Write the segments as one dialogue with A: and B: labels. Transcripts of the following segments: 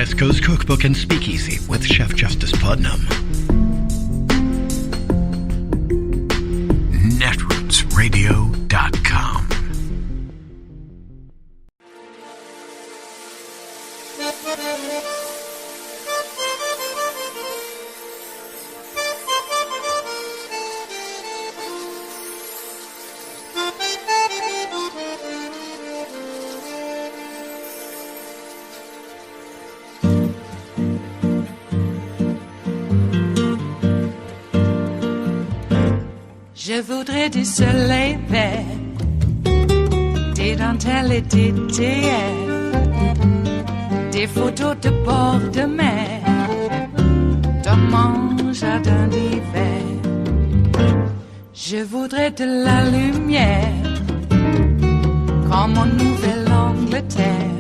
A: West Coast Cookbook and Speakeasy with Chef Justice Putnam. Netrootsradio.com.
B: Je voudrais du soleil vert, des dentelles et des théâtres, des photos de bord de mer, dans mon jardin d'hiver. Je voudrais de la lumière, comme en Nouvelle-Angleterre.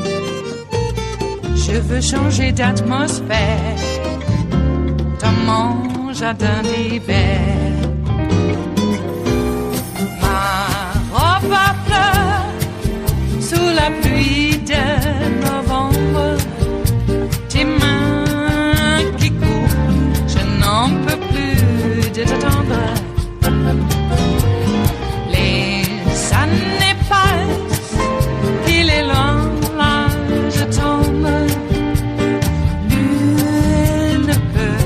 B: Je veux changer d'atmosphère, dans mon jardin d'hiver. Ma fleur sous la pluie de novembre, tes mains qui courent, je n'en peux plus de t'attendre. Les années passent, il est loin, là je tombe. Nul ne peut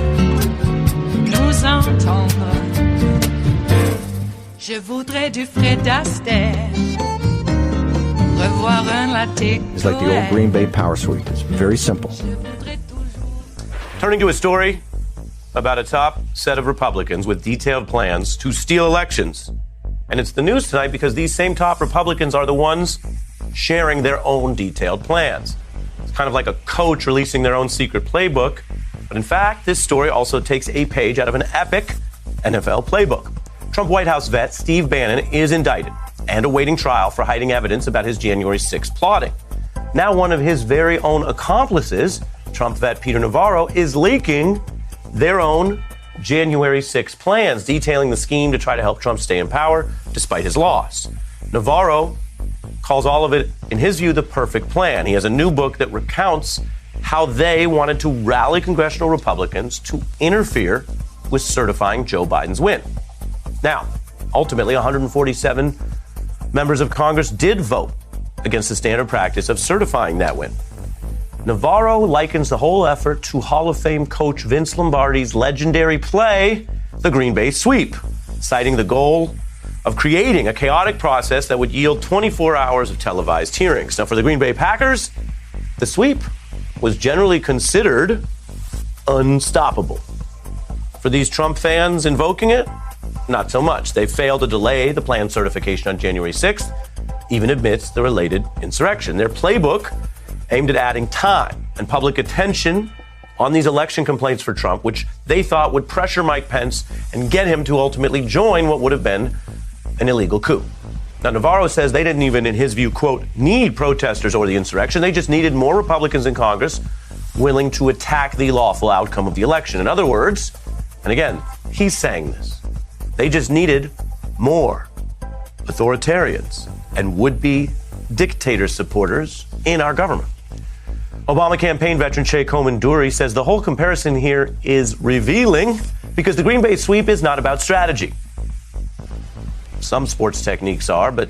B: nous entendre. Je voudrais du Fred Astaire, revoir un latte.
C: It's like the old Green Bay power sweep. It's very simple.
D: Turning to a story about a top set of Republicans with detailed plans to steal elections. And it's the news tonight because these same top Republicans are the ones sharing their own detailed plans. It's kind of like a coach releasing their own secret playbook. But in fact, this story also takes a page out of an epic NFL playbook. Trump White House vet Steve Bannon is indicted and awaiting trial for hiding evidence about his January 6th plotting. Now one of his very own accomplices, Trump vet Peter Navarro, is leaking their own January 6th plans, detailing the scheme to try to help Trump stay in power despite his loss. Navarro calls all of it, in his view, the perfect plan. He has a new book that recounts how they wanted to rally congressional Republicans to interfere with certifying Joe Biden's win. Now, ultimately, 147 members of Congress did vote against the standard practice of certifying that win. Navarro likens the whole effort to Hall of Fame coach Vince Lombardi's legendary play, the Green Bay Sweep, citing the goal of creating a chaotic process that would yield 24 hours of televised hearings. Now, for the Green Bay Packers, the sweep was generally considered unstoppable. For these Trump fans invoking it, not so much. They failed to delay the planned certification on January 6th, even amidst the related insurrection. Their playbook aimed at adding time and public attention on these election complaints for Trump, which they thought would pressure Mike Pence and get him to ultimately join what would have been an illegal coup. Now, Navarro says they didn't even, in his view, quote, need protesters or the insurrection. They just needed more Republicans in Congress willing to attack the lawful outcome of the election. In other words, and again, he's saying this, they just needed more authoritarians and would-be dictator supporters in our government. Obama campaign veteran Shay Coman-Dury says the whole comparison here is revealing because the Green Bay sweep is not about strategy. Some sports techniques are, but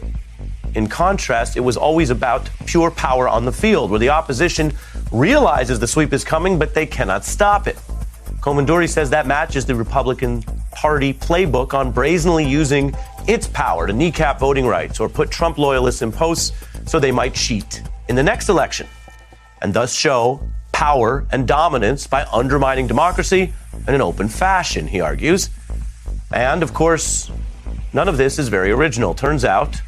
D: in contrast, it was always about pure power on the field, where the opposition realizes the sweep is coming, but they cannot stop it. Coman-Dury says that matches the Republican Party playbook on brazenly using its power to kneecap voting rights or put Trump loyalists in posts so they might cheat in the next election and thus show power and dominance by undermining democracy in an open fashion, he argues. And, of course, none of this is very original. Turns out,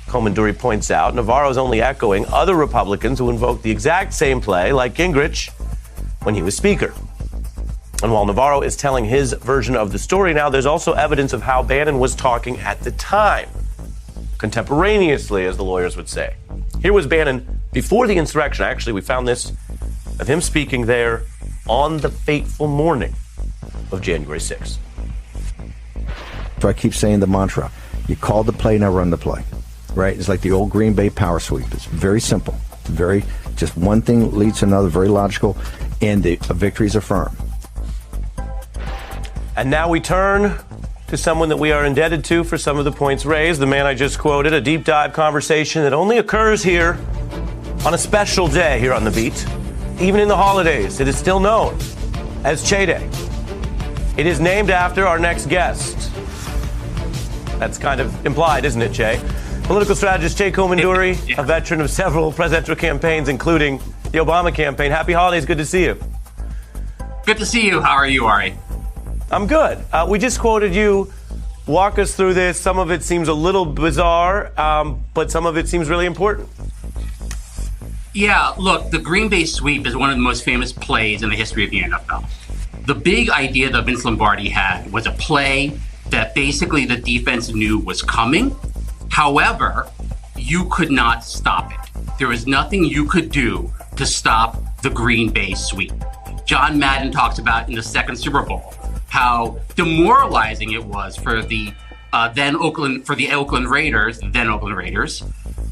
D: Coman-Dury points out, Navarro is only echoing other Republicans who invoked the exact same play, like Gingrich, when he was Speaker. And while Navarro is telling his version of the story now, there's also evidence of how Bannon was talking at the time, contemporaneously, as the lawyers would say. Here was Bannon before the insurrection. Actually, we found this of him speaking there on the fateful morning of January 6th.
C: So I keep saying the mantra, you call the play, now run the play, right? It's like the old Green Bay power sweep. It's very simple, very Just one thing leads to another, very logical, and a victory is affirmed.
D: And now we turn to someone that we are indebted to for some of the points raised. The man I just quoted, a deep dive conversation that only occurs here on a special day here on The Beat. Even in the holidays, it is still known as Che Day. It is named after our next guest. That's kind of implied, isn't it, Che? Political strategist Che Komanduri, a veteran of several presidential campaigns, including the Obama campaign. Happy holidays. Good to see you.
E: Good to see you. How are you, Ari?
D: I'm good. We just quoted you. Walk us through this. Some of it seems a little bizarre, but some of it seems really important.
E: Yeah, look, the Green Bay sweep is one of the most famous plays in the history of the NFL. The big idea that Vince Lombardi had was a play that basically the defense knew was coming. However, you could not stop it. There was nothing you could do to stop the Green Bay sweep. John Madden talks about in the second Super Bowl how demoralizing it was for the Oakland Raiders,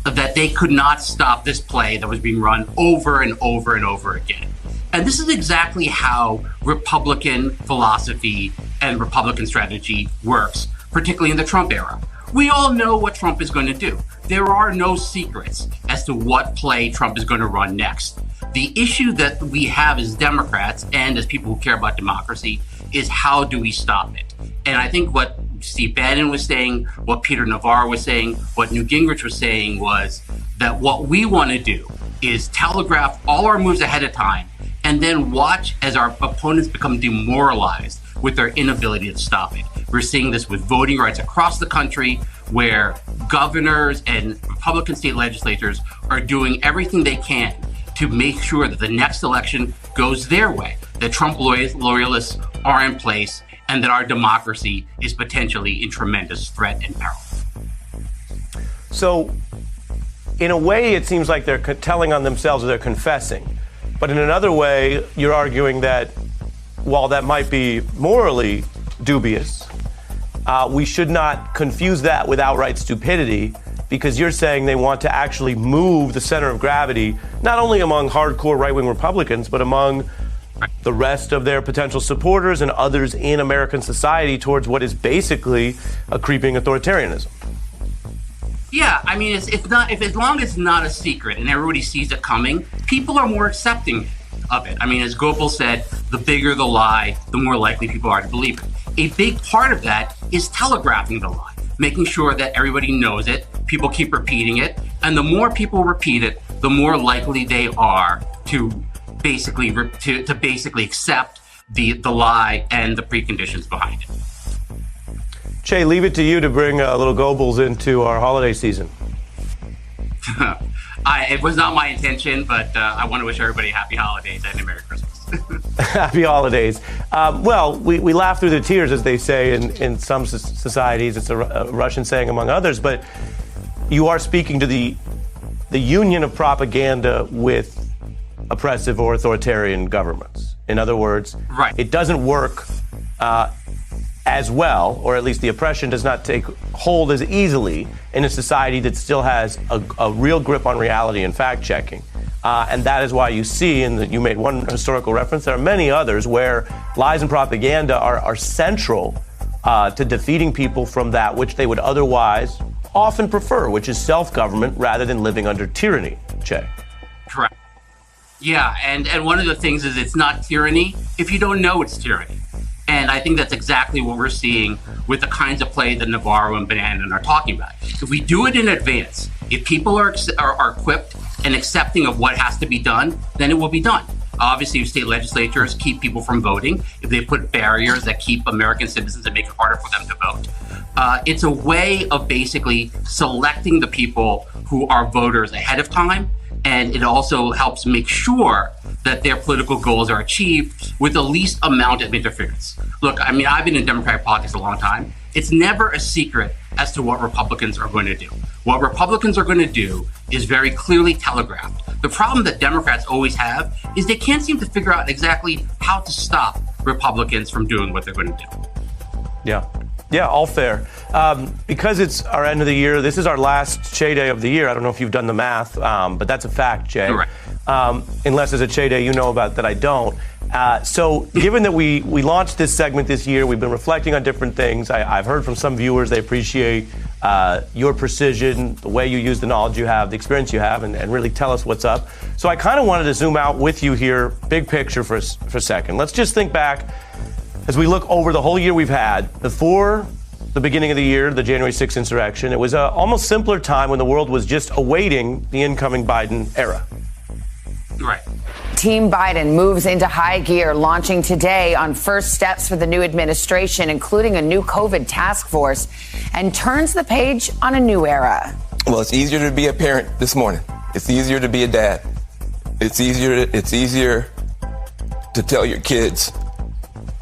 E: that they could not stop this play that was being run over and over and over again. And this is exactly how Republican philosophy and Republican strategy works, particularly in the Trump era. We all know what Trump is going to do. There are no secrets as to what play Trump is going to run next. The issue that we have as Democrats and as people who care about democracy is how do we stop it? And I think what Steve Bannon was saying, what Peter Navarro was saying, what Newt Gingrich was saying was that what we want to do is telegraph all our moves ahead of time and then watch as our opponents become demoralized with their inability to stop it. We're seeing this with voting rights across the country, where governors and Republican state legislatures are doing everything they can to make sure that the next election goes their way, that Trump loyalists are in place, and that our democracy is potentially in tremendous threat and peril.
D: So, in a way, it seems like they're telling on themselves or they're confessing. But in another way, you're arguing that while that might be morally dubious, we should not confuse that with outright stupidity, because you're saying they want to actually move the center of gravity, not only among hardcore right-wing Republicans, but among the rest of their potential supporters and others in American society towards what is basically a creeping authoritarianism.
E: Yeah, I mean, it's not, as long as it's not a secret and everybody sees it coming, people are more accepting of it. I mean, as Gopal said, the bigger the lie, the more likely people are to believe it. A big part of that is telegraphing the lie, making sure that everybody knows it, people keep repeating it, and the more people repeat it, the more likely they are to basically accept the lie and the preconditions behind it.
D: Che, leave it to you to bring little Goebbels into our holiday season.
E: It was not my intention, but I want to wish everybody happy holidays and a Merry Christmas.
D: Happy holidays. Well, we laugh through the tears, as they say in some societies. It's a Russian saying among others, but you are speaking to the union of propaganda with oppressive or authoritarian governments. In other words,
E: right.
D: It doesn't work as well, or at least the oppression does not take hold as easily in a society that still has a real grip on reality and fact-checking. And that is why you see, and you made one historical reference, there are many others where lies and propaganda are central to defeating people from that which they would otherwise often prefer, which is self-government rather than living under tyranny, Che.
E: Correct. Yeah, and one of the things is it's not tyranny if you don't know it's tyranny. And I think that's exactly what we're seeing with the kinds of play that Navarro and Bannon are talking about. If we do it in advance, if people are equipped and accepting of what has to be done, then it will be done. Obviously, if state legislatures keep people from voting, if they put barriers that keep American citizens and make it harder for them to vote, it's a way of basically selecting the people who are voters ahead of time. And it also helps make sure that their political goals are achieved with the least amount of interference. Look, I mean, I've been in Democratic politics a long time. It's never a secret as to what Republicans are going to do. What Republicans are going to do is very clearly telegraphed. The problem that Democrats always have is they can't seem to figure out exactly how to stop Republicans from doing what they're going to do.
D: Yeah. Yeah, all fair. Because it's our end of the year, this is our last Che Day of the year. I don't know if you've done the math, but that's a fact, Jay.
E: Right.
D: Unless there's a Che Day you know about that I don't. So given that we launched this segment this year, we've been reflecting on different things. I've heard from some viewers they appreciate your precision, the way you use the knowledge you have, the experience you have, and really tell us what's up. So I kind of wanted to zoom out with you here, big picture for a second. Let's just think back as we look over the whole year we've had. Before the beginning of the year, the January 6th insurrection, it was an almost simpler time when the world was just awaiting the incoming Biden era.
E: Right.
F: Team Biden moves into high gear, launching today on first steps for the new administration, including a new COVID task force, and turns the page on a new era.
G: Well, it's easier to be a parent this morning. It's easier to be a dad. It's easier to tell your kids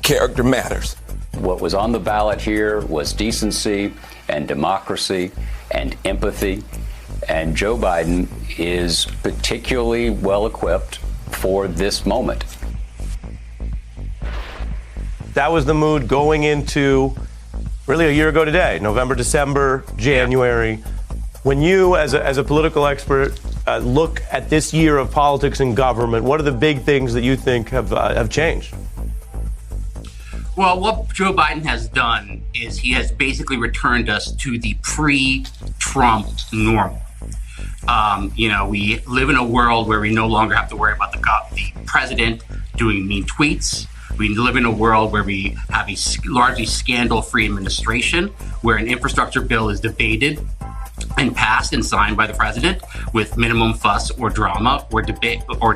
G: character matters.
H: What was on the ballot here was decency and democracy and empathy. And Joe Biden is particularly well equipped for this moment.
D: That was the mood going into really a year ago today, November, December, January. When you, as a political expert, look at this year of politics and government, what are the big things that you think have changed?
E: Well, what Joe Biden has done is he has basically returned us to the pre-Trump normal. We live in a world where we no longer have to worry about the president doing mean tweets. We live in a world where we have a largely scandal-free administration, where an infrastructure bill is debated and passed and signed by the president with minimum fuss or drama or debate, or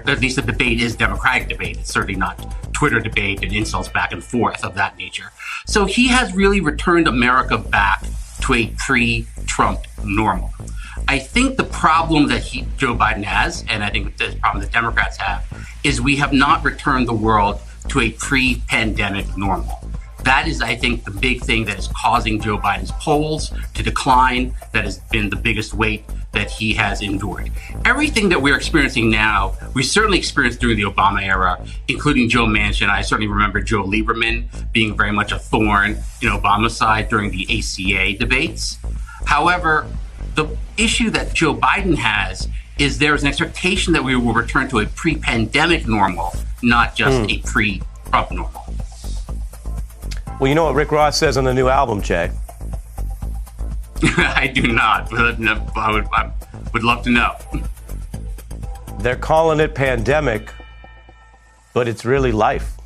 E: at least the debate is democratic debate. It's certainly not Twitter debate and insults back and forth of that nature. So he has really returned America back to a pre-Trump normal. I think the problem that Joe Biden has, and I think the problem that Democrats have, is we have not returned the world to a pre-pandemic normal. That is, I think, the big thing that is causing Joe Biden's polls to decline. That has been the biggest weight that he has endured. Everything that we're experiencing now, we certainly experienced during the Obama era, including Joe Manchin. I certainly remember Joe Lieberman being very much a thorn in Obama's side during the ACA debates. However, the issue that Joe Biden has is there's an expectation that we will return to a pre-pandemic normal, not just a pre-Trump normal.
D: Well, you know what Rick Ross says on the new album, Jay?
E: I do not, but I would love to know.
D: They're calling it pandemic, but it's really life.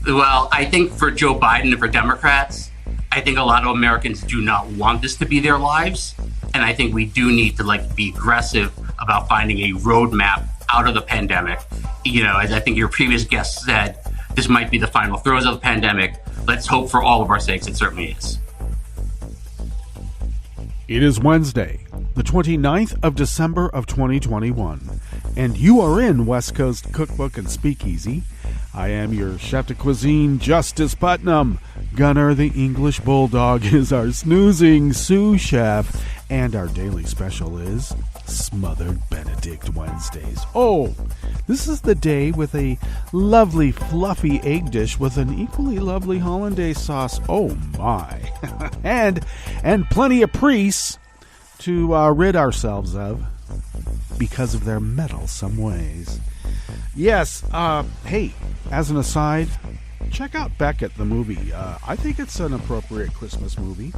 E: Well, I think for Joe Biden and for Democrats, I think a lot of Americans do not want this to be their lives. And I think we do need to be aggressive about finding a roadmap out of the pandemic. As I think your previous guest said, this might be the final throes of the pandemic. Let's hope for all of our sakes it certainly is.
I: It is Wednesday, the 29th of December of 2021, and you are in West Coast Cookbook and Speakeasy. I am your chef de cuisine, Justice Putnam. Gunnar the English Bulldog is our snoozing sous chef, and our daily special is Smothered Benedict Wednesdays. Oh, this is the day with a lovely fluffy egg dish with an equally lovely hollandaise sauce. Oh my. and plenty of priests to rid ourselves of because of their meddlesome ways. Yes, hey, as an aside, check out Beckett, the movie. I think it's an appropriate Christmas movie.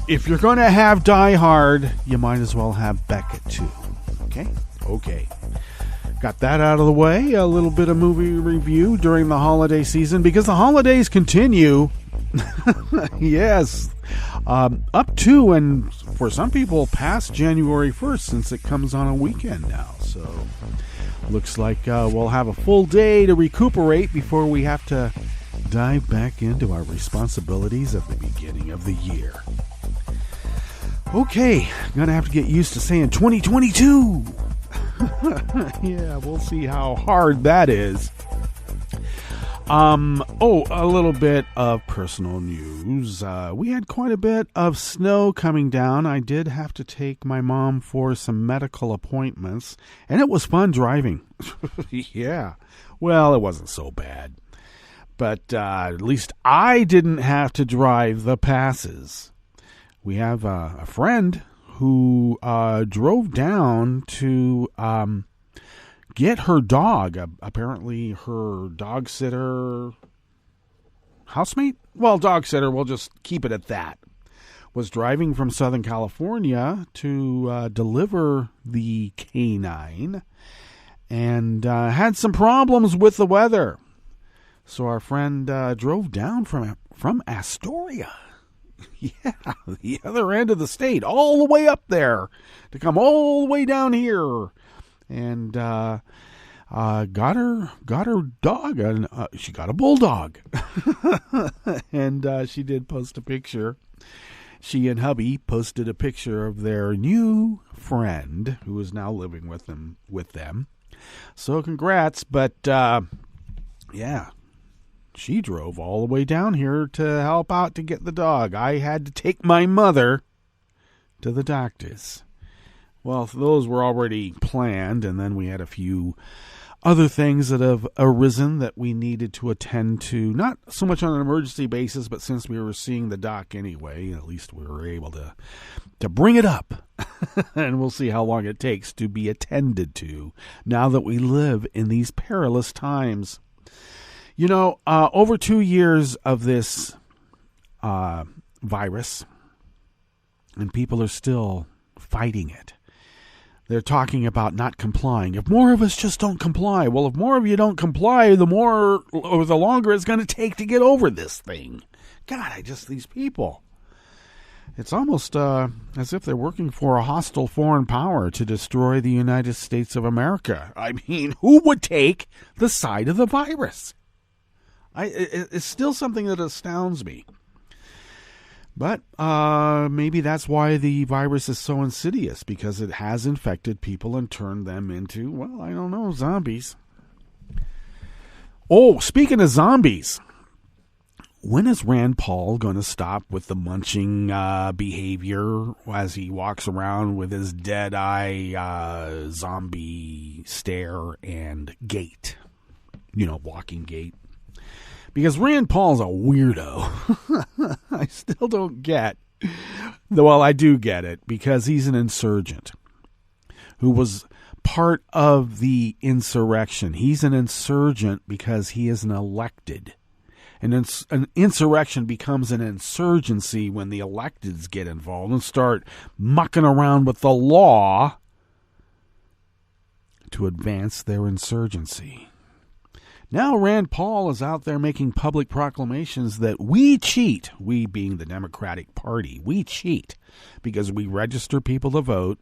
I: If you're going to have Die Hard, you might as well have Beckett too. Okay. Got that out of the way. A little bit of movie review during the holiday season because the holidays continue. Yes. Up to and for some people past January 1st since it comes on a weekend now. So looks like we'll have a full day to recuperate before we have to dive back into our responsibilities at the beginning of the year. Okay, gonna have to get used to saying 2022. Yeah, we'll see how hard that is. A little bit of personal news. We had quite a bit of snow coming down. I did have to take my mom for some medical appointments, and it was fun driving. Yeah. Well, it wasn't so bad. But at least I didn't have to drive the passes. We have a friend who drove down to get her dog. Apparently her dog sitter, housemate? Well, dog sitter, we'll just keep it at that. Was driving from Southern California to deliver the canine and had some problems with the weather. So our friend drove down from Astoria. Yeah, the other end of the state, all the way up there to come all the way down here. And got her dog, and she got a bulldog. And she did post a picture. She and hubby posted a picture of their new friend who is now living with them. So congrats, but yeah, she drove all the way down here to help out to get the dog. I had to take my mother to the doctor's. Well, those were already planned, and then we had a few other things that have arisen that we needed to attend to, not so much on an emergency basis, but since we were seeing the doc anyway, at least we were able to bring it up. And we'll see how long it takes to be attended to now that we live in these perilous times. You know, over 2 years of this virus, and people are still fighting it. They're talking about not complying. If more of us just don't comply, well, if more of you don't comply, the more or the longer it's going to take to get over this thing. God, these people. It's almost as if they're working for a hostile foreign power to destroy the United States of America. I mean, who would take the side of the virus? It's still something that astounds me. But maybe that's why the virus is so insidious, because it has infected people and turned them into, well, I don't know, zombies. Oh, speaking of zombies, when is Rand Paul going to stop with the munching behavior as he walks around with his dead eye zombie stare and gait? You know, walking gait. Because Rand Paul's a weirdo. I still don't get. Well, I do get it, because he's an insurgent who was part of the insurrection. He's an insurgent because he is an elected. And an insurrection becomes an insurgency when the electeds get involved and start mucking around with the law to advance their insurgency. Now Rand Paul is out there making public proclamations that we cheat, we being the Democratic Party, we cheat because we register people to vote,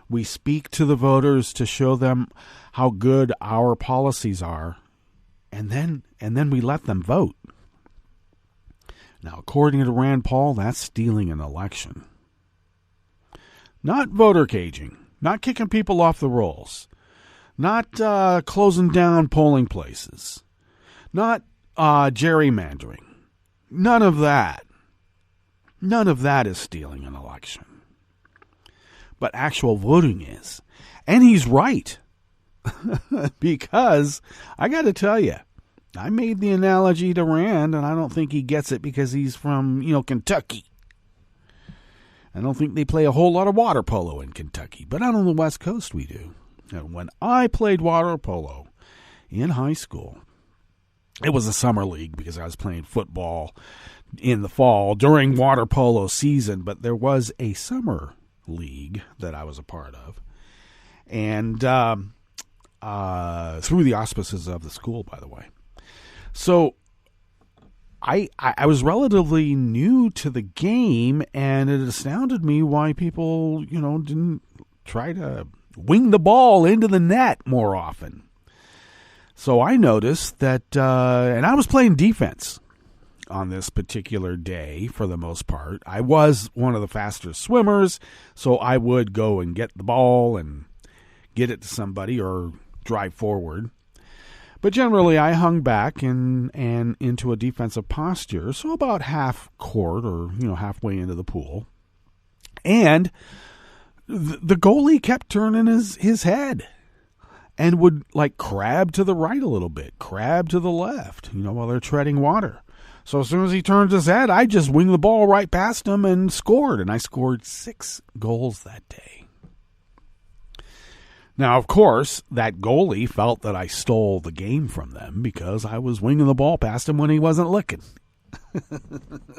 I: we speak to the voters to show them how good our policies are, and then we let them vote. Now, according to Rand Paul, that's stealing an election. Not voter caging, not kicking people off the rolls. Not closing down polling places. Not gerrymandering. None of that. None of that is stealing an election. But actual voting is. And he's right. Because, I got to tell you, I made the analogy to Rand, and I don't think he gets it because he's from, Kentucky. I don't think they play a whole lot of water polo in Kentucky. But out on the West Coast, we do. And when I played water polo in high school, it was a summer league because I was playing football in the fall during water polo season, but there was a summer league that I was a part of. And through the auspices of the school, by the way. So I was relatively new to the game, and it astounded me why people, didn't try to wing the ball into the net more often. So I noticed that, and I was playing defense on this particular day for the most part. I was one of the faster swimmers, so I would go and get the ball and get it to somebody or drive forward. But generally, I hung back and into a defensive posture, so about half court or, halfway into the pool. And the goalie kept turning his head and would, crab to the right a little bit, crab to the left, while they're treading water. So as soon as he turned his head, I just winged the ball right past him and scored. And I scored 6 goals that day. Now, of course, that goalie felt that I stole the game from them because I was winging the ball past him when he wasn't looking.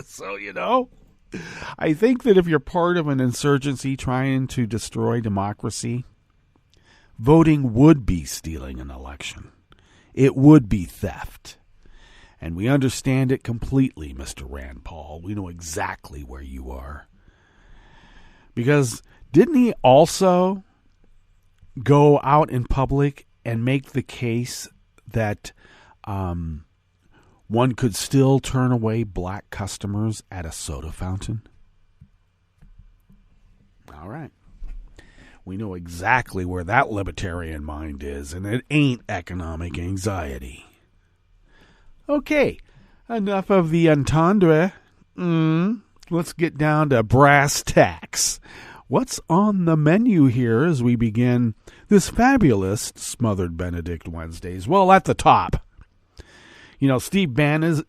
I: So, I think that if you're part of an insurgency trying to destroy democracy, voting would be stealing an election. It would be theft. And we understand it completely, Mr. Rand Paul. We know exactly where you are. Because didn't he also go out in public and make the case that one could still turn away black customers at a soda fountain? All right. We know exactly where that libertarian mind is, and it ain't economic anxiety. Okay, enough of the entendre. Let's get down to brass tacks. What's on the menu here as we begin this fabulous Smothered Benedict Wednesdays? Well, at the top, Steve Bannon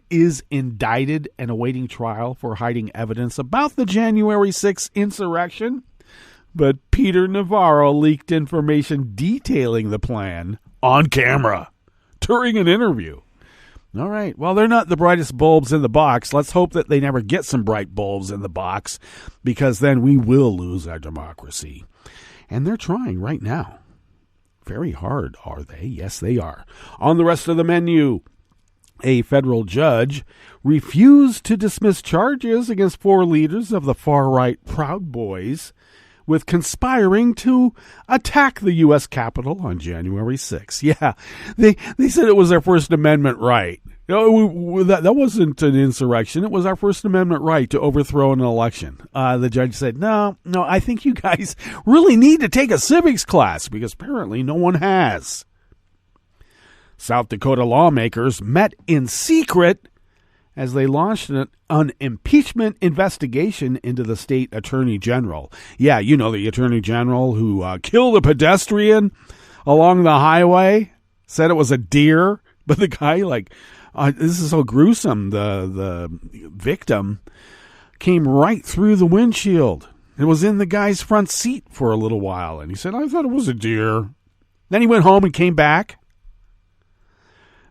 I: is indicted and awaiting trial for hiding evidence about the January 6th insurrection. But Peter Navarro leaked information detailing the plan on camera during an interview. All right. Well, they're not the brightest bulbs in the box. Let's hope that they never get some bright bulbs in the box, because then we will lose our democracy. And they're trying right now. Very hard, are they? Yes, they are. On the rest of the menu, a federal judge refused to dismiss charges against 4 leaders of the far-right Proud Boys with conspiring to attack the U.S. Capitol on January 6th. Yeah, they said it was their First Amendment right. That wasn't an insurrection. It was our First Amendment right to overthrow an election. The judge said, no, I think you guys really need to take a civics class, because apparently no one has. South Dakota lawmakers met in secret as they launched an impeachment investigation into the state attorney general. Yeah, the attorney general who killed a pedestrian along the highway, said it was a deer, but the guy, this is so gruesome, the victim came right through the windshield. It was in the guy's front seat for a little while, and he said, I thought it was a deer. Then he went home and came back.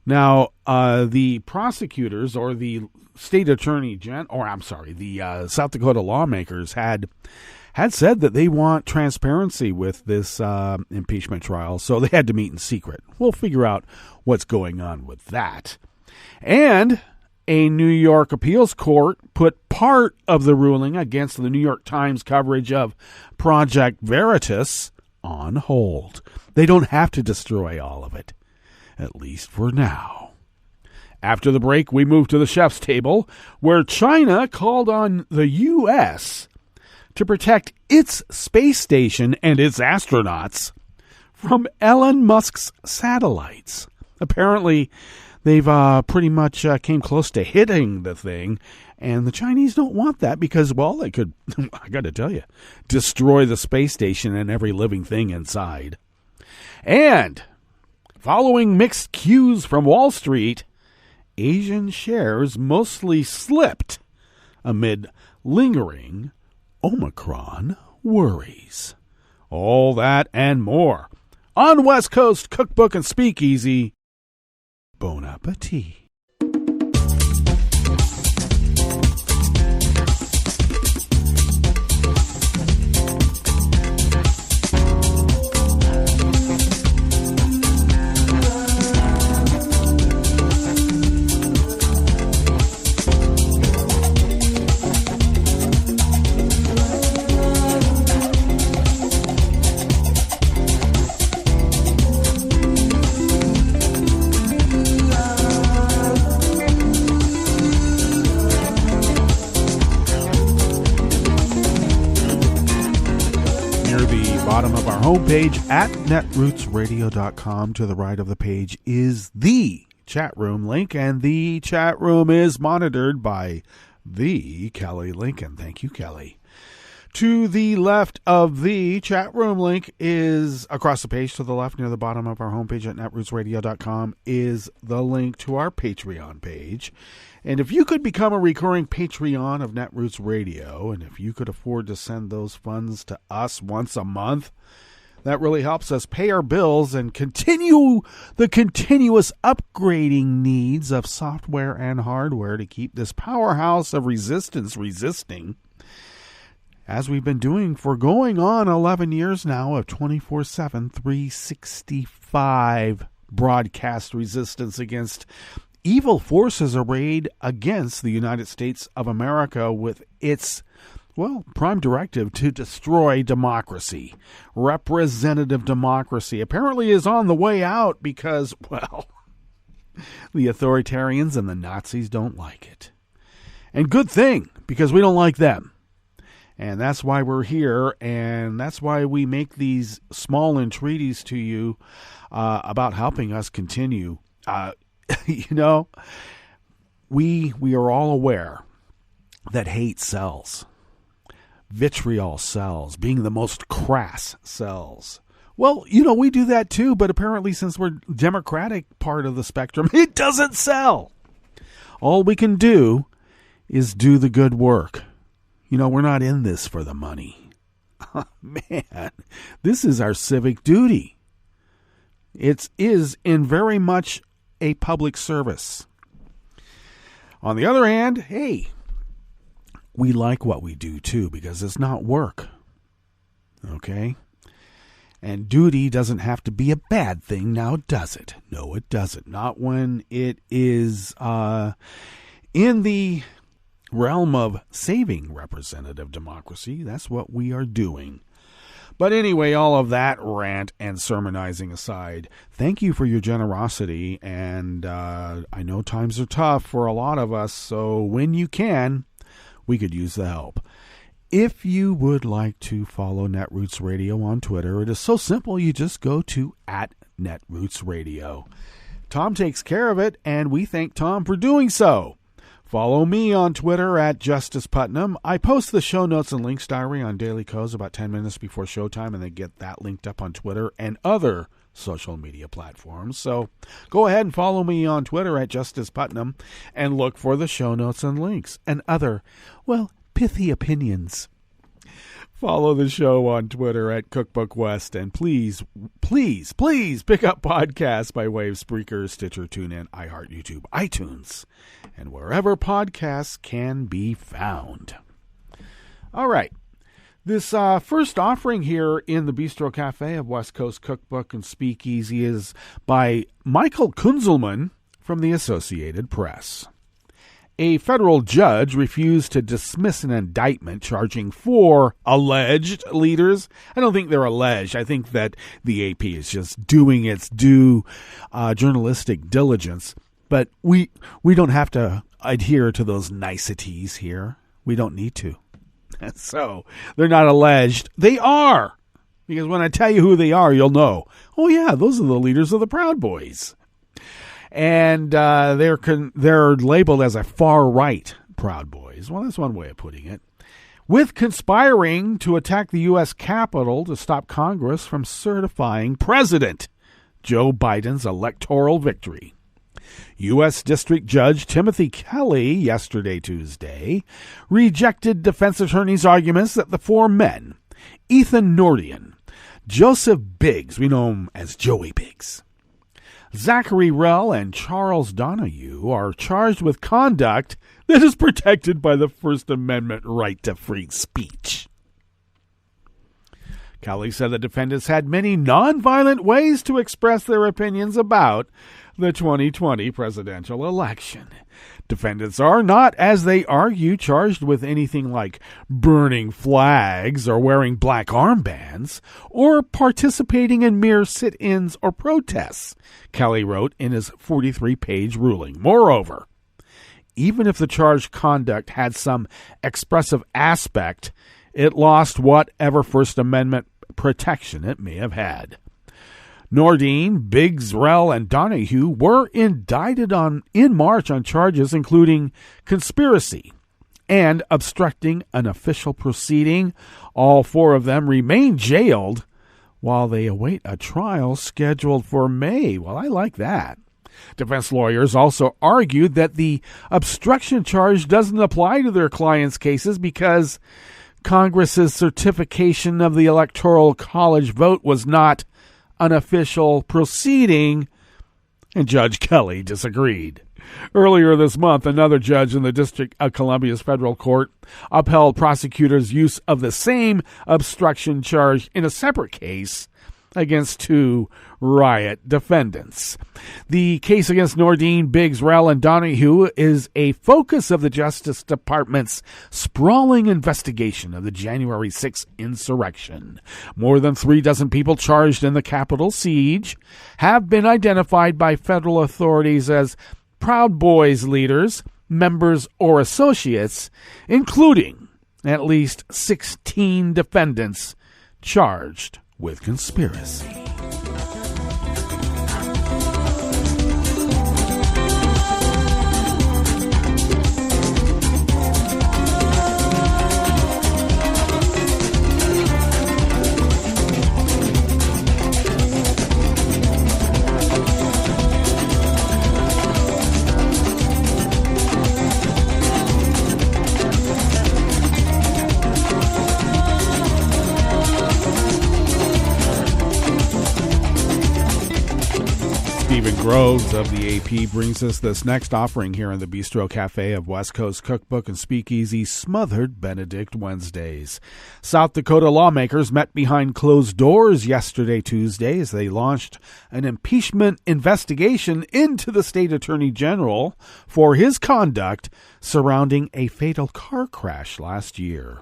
I: Now, the prosecutors, or the state attorney the South Dakota lawmakers had said that they want transparency with this impeachment trial, so they had to meet in secret. We'll figure out what's going on with that. And a New York appeals court put part of the ruling against the New York Times coverage of Project Veritas on hold. They don't have to destroy all of it. At least for now. After the break, we move to the chef's table, where China called on the U.S. to protect its space station and its astronauts from Elon Musk's satellites. Apparently, they've pretty much came close to hitting the thing, and the Chinese don't want that because, well, they could, I got to tell you, destroy the space station and every living thing inside. And following mixed cues from Wall Street, Asian shares mostly slipped amid lingering Omicron worries. All that and more on West Coast Cookbook and Speakeasy. Bon appetit. bottom of our homepage at netrootsradio.com. To the right of the page is the chat room link, and the chat room is monitored by the Kelly Lincoln. Thank you, Kelly. To the left of the chat room link is, across the page to the left near the bottom of our homepage at netrootsradio.com, is the link to our Patreon page. And if you could become a recurring Patreon of Netroots Radio, and if you could afford to send those funds to us once a month, that really helps us pay our bills and continue the continuous upgrading needs of software and hardware to keep this powerhouse of resistance resisting, as we've been doing for going on 11 years now of 24/7, 365 broadcast resistance against evil forces arrayed against the United States of America with its, prime directive to destroy democracy. Representative democracy apparently is on the way out because, the authoritarians and the Nazis don't like it. And good thing, because we don't like them. And that's why we're here, and that's why we make these small entreaties to you about helping us continue. We are all aware that hate sells. Vitriol sells, being the most crass sells. Well, we do that too, but apparently since we're Democratic part of the spectrum, it doesn't sell. All we can do is do the good work. We're not in this for the money. Man, this is our civic duty. It is in very much a public service. On the other hand, hey, we like what we do too because it's not work. Okay? And duty doesn't have to be a bad thing now, does it? No, it doesn't. Not when it is in the realm of saving representative democracy. That's what we are doing. But anyway, all of that rant and sermonizing aside, thank you for your generosity. And I know times are tough for a lot of us, so when you can, we could use the help. If you would like to follow Netroots Radio on Twitter, it is so simple. You just go to @NetrootsRadio. Tom takes care of it, and we thank Tom for doing so. Follow me on Twitter at Justice Putnam. I post the show notes and links diary on Daily Kos about 10 minutes before showtime, and they get that linked up on Twitter and other social media platforms. So go ahead and follow me on Twitter at Justice Putnam and look for the show notes and links and other, pithy opinions. Follow the show on Twitter at Cookbook West, and please, please, please pick up podcasts by way of Spreaker, Stitcher, TuneIn, iHeart, YouTube, iTunes, and wherever podcasts can be found. All right. This first offering here in the Bistro Cafe of West Coast Cookbook and Speakeasy is by Michael Kunzelman from the Associated Press. A federal judge refused to dismiss an indictment charging 4 alleged leaders. I don't think they're alleged. I think that the AP is just doing its due journalistic diligence. But we don't have to adhere to those niceties here. We don't need to. So they're not alleged. They are. Because when I tell you who they are, you'll know. Oh, yeah, those are the leaders of the Proud Boys. And they're labeled as a far-right Proud Boys. Well, that's one way of putting it. With conspiring to attack the U.S. Capitol to stop Congress from certifying President Joe Biden's electoral victory. U.S. District Judge Timothy Kelly, yesterday, Tuesday, rejected defense attorneys' arguments that the 4 men, Ethan Nordian, Joseph Biggs, we know him as Joey Biggs, Zachary Rell, and Charles Donahue are charged with conduct that is protected by the First Amendment right to free speech. Kelly said the defendants had many nonviolent ways to express their opinions about the 2020 presidential election. Defendants are not, as they argue, charged with anything like burning flags or wearing black armbands or participating in mere sit-ins or protests, Kelly wrote in his 43-page ruling. Moreover, even if the charged conduct had some expressive aspect, it lost whatever First Amendment protection it may have had. Nordine, Biggs, Rell, and Donahue were indicted in March on charges including conspiracy and obstructing an official proceeding. All four of them remain jailed while they await a trial scheduled for May. Well, I like that. Defense lawyers also argued that the obstruction charge doesn't apply to their clients' cases because Congress's certification of the Electoral College vote was not an official proceeding, and Judge Kelly disagreed. Earlier this month, another judge in the District of Columbia's federal court upheld prosecutors' use of the same obstruction charge in a separate case against two riot defendants. The case against Nordine, Biggs, Rell, and Donahue is a focus of the Justice Department's sprawling investigation of the January 6th insurrection. More than 36 people charged in the Capitol siege have been identified by federal authorities as Proud Boys leaders, members, or associates, including at least 16 defendants charged with conspiracy. Stephen Groves of the AP brings us this next offering here in the Bistro Cafe of West Coast Cookbook and Speakeasy, Smothered Benedict Wednesdays. South Dakota lawmakers met behind closed doors yesterday, Tuesday, as they launched an impeachment investigation into the state attorney general for his conduct surrounding a fatal car crash last year.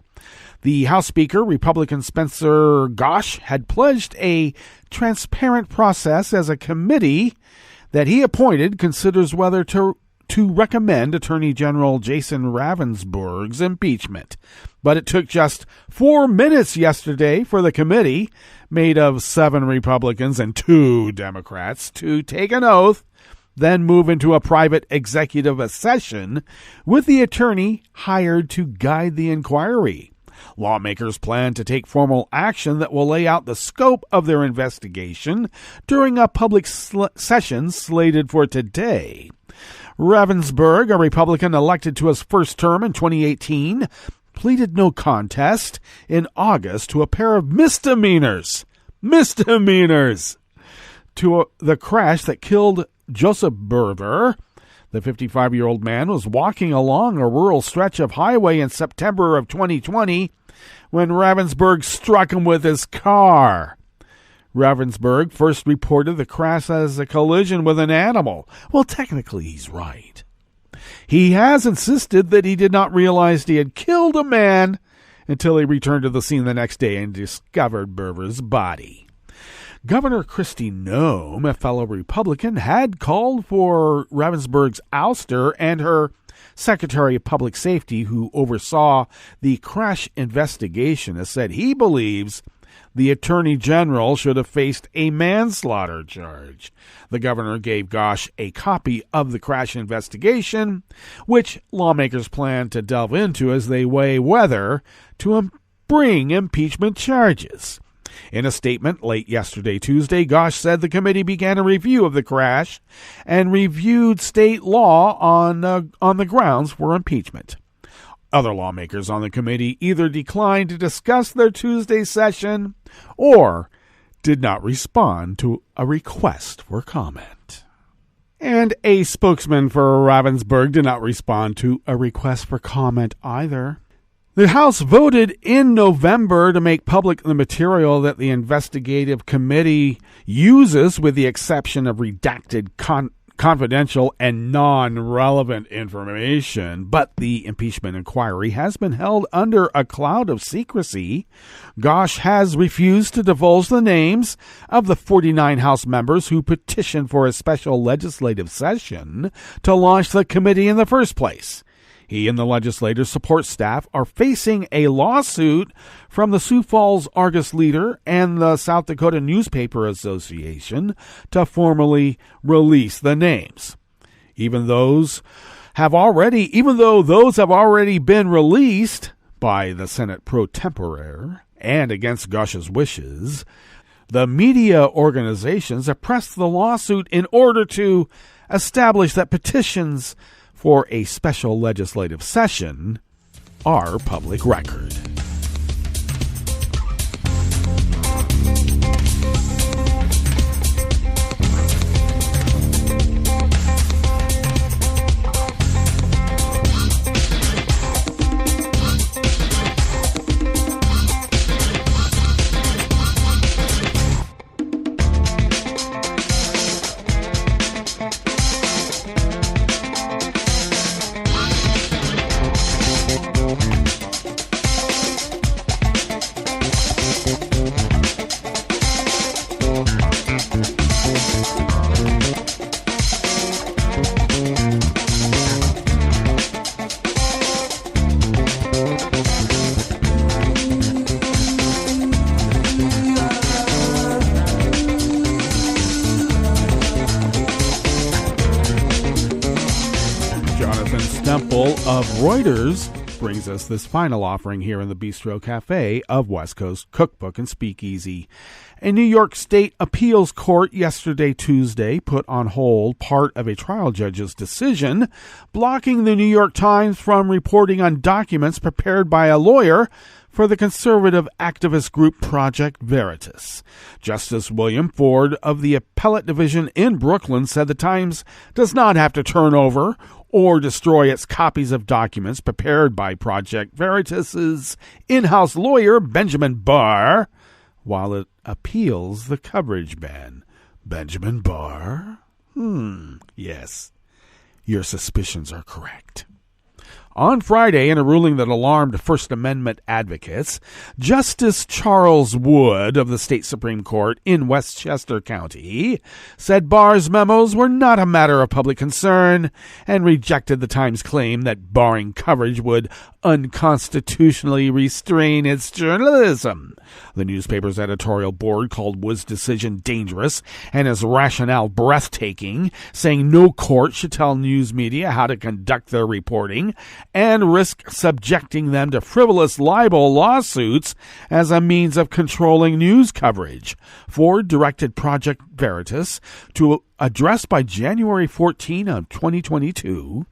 I: The House Speaker, Republican Spencer Gosh, had pledged a transparent process as a committee that he appointed considers whether to recommend Attorney General Jason Ravensburg's impeachment. But it took just 4 minutes yesterday for the committee, made of 7 Republicans and 2 Democrats, to take an oath, then move into a private executive session with the attorney hired to guide the inquiry. Lawmakers plan to take formal action that will lay out the scope of their investigation during a public session slated for today. Ravensburg, a Republican elected to his first term in 2018, pleaded no contest in August to a pair of misdemeanors to the crash that killed Joseph Berber. The 55-year-old man was walking along a rural stretch of highway in September of 2020 when Ravensburg struck him with his car. Ravensburg first reported the crash as a collision with an animal. Well, technically, he's right. He has insisted that he did not realize he had killed a man until he returned to the scene the next day and discovered Berber's body. Governor Kristi Noem, a fellow Republican, had called for Ravensburg's ouster, and her Secretary of Public Safety, who oversaw the crash investigation, has said he believes the Attorney General should have faced a manslaughter charge. The governor gave Gosh a copy of the crash investigation, which lawmakers plan to delve into as they weigh whether to bring impeachment charges. In a statement late yesterday, Tuesday, Gosh said the committee began a review of the crash and reviewed state law on the grounds for impeachment. Other lawmakers on the committee either declined to discuss their Tuesday session or did not respond to a request for comment. And a spokesman for Ravensburg did not respond to a request for comment either. The House voted in November to make public the material that the investigative committee uses, with the exception of redacted confidential and non-relevant information. But the impeachment inquiry has been held under a cloud of secrecy. Gosh has refused to divulge the names of the 49 House members who petitioned for a special legislative session to launch the committee in the first place. He and the legislative support staff are facing a lawsuit from the Sioux Falls Argus-Leader and the South Dakota Newspaper Association to formally release the names. Even though those have already been released by the Senate pro tempore and against Gush's wishes, the media organizations have pressed the lawsuit in order to establish that petitions for a special legislative session are public record. Of Reuters brings us this final offering here in the Bistro Cafe of West Coast Cookbook and Speakeasy. A New York State appeals court yesterday, Tuesday, put on hold part of a trial judge's decision blocking the New York Times from reporting on documents prepared by a lawyer for the conservative activist group Project Veritas. Justice William Ford of the Appellate Division in Brooklyn said the Times does not have to turn over or destroy its copies of documents prepared by Project Veritas's in-house lawyer, Benjamin Barr, while it appeals the coverage ban. Benjamin Barr? Yes, your suspicions are correct. On Friday, in a ruling that alarmed First Amendment advocates, Justice Charles Wood of the state Supreme Court in Westchester County said Barr's memos were not a matter of public concern and rejected the Times' claim that barring coverage would unconstitutionally restrain its journalism. The newspaper's editorial board called Wood's decision dangerous and his rationale breathtaking, saying no court should tell news media how to conduct their reporting and risk subjecting them to frivolous libel lawsuits as a means of controlling news coverage. Ford directed Project Veritas to address by January 14 of 2022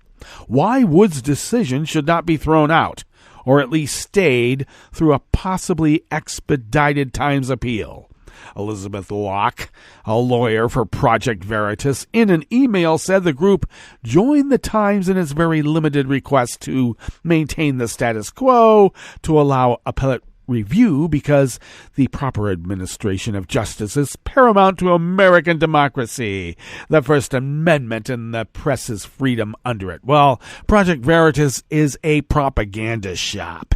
I: why Wood's decision should not be thrown out, or at least stayed through a possibly expedited Times appeal. Elizabeth Locke, a lawyer for Project Veritas, in an email said the group joined the Times in its very limited request to maintain the status quo to allow appellate review because the proper administration of justice is paramount to American democracy, the First Amendment, and the press's freedom under it. Well, Project Veritas is a propaganda shop.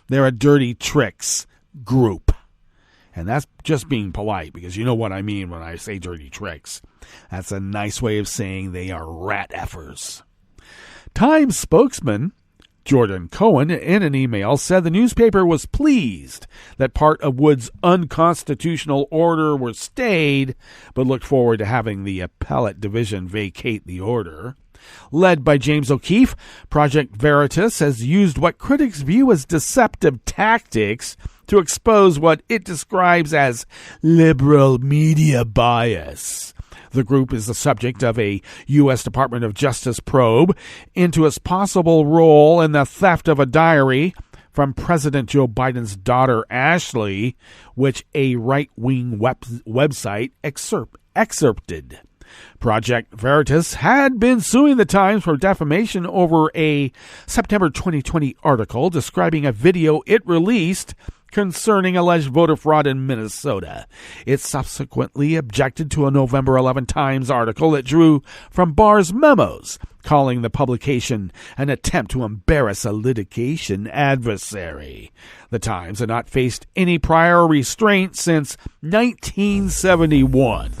I: They're a dirty tricks group. And that's just being polite, because you know what I mean when I say dirty tricks. That's a nice way of saying they are rat effers. Times spokesman Jordan Cohen, in an email, said the newspaper was pleased that part of Wood's unconstitutional order was stayed, but looked forward to having the appellate division vacate the order. Led by James O'Keefe, Project Veritas has used what critics view as deceptive tactics to expose what it describes as liberal media bias. The group is the subject of a U.S. Department of Justice probe into its possible role in the theft of a diary from President Joe Biden's daughter, Ashley, which a right-wing website excerpted. Project Veritas had been suing the Times for defamation over a September 2020 article describing a video it released concerning alleged voter fraud in Minnesota. It subsequently objected to a November 11 Times article it drew from Barr's memos, calling the publication an attempt to embarrass a litigation adversary. The Times had not faced any prior restraint since 1971,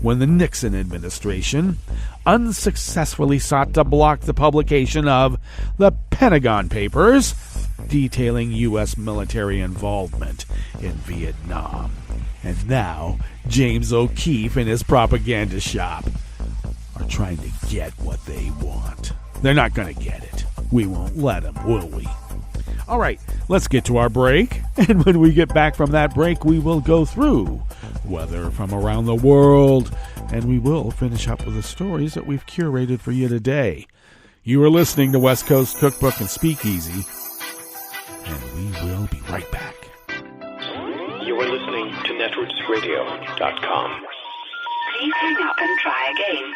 I: when the Nixon administration unsuccessfully sought to block the publication of the Pentagon Papers, detailing U.S. military involvement in Vietnam. And now, James O'Keefe and his propaganda shop are trying to get what they want. They're not going to get it. We won't let them, will we? All right, let's get to our break. And when we get back from that break, we will go through weather from around the world, and we will finish up with the stories that we've curated for you today. You are listening to West Coast Cookbook and Speakeasy, and we will be right back.
A: You are listening to netrootsradio.com.
J: Please hang up and try again.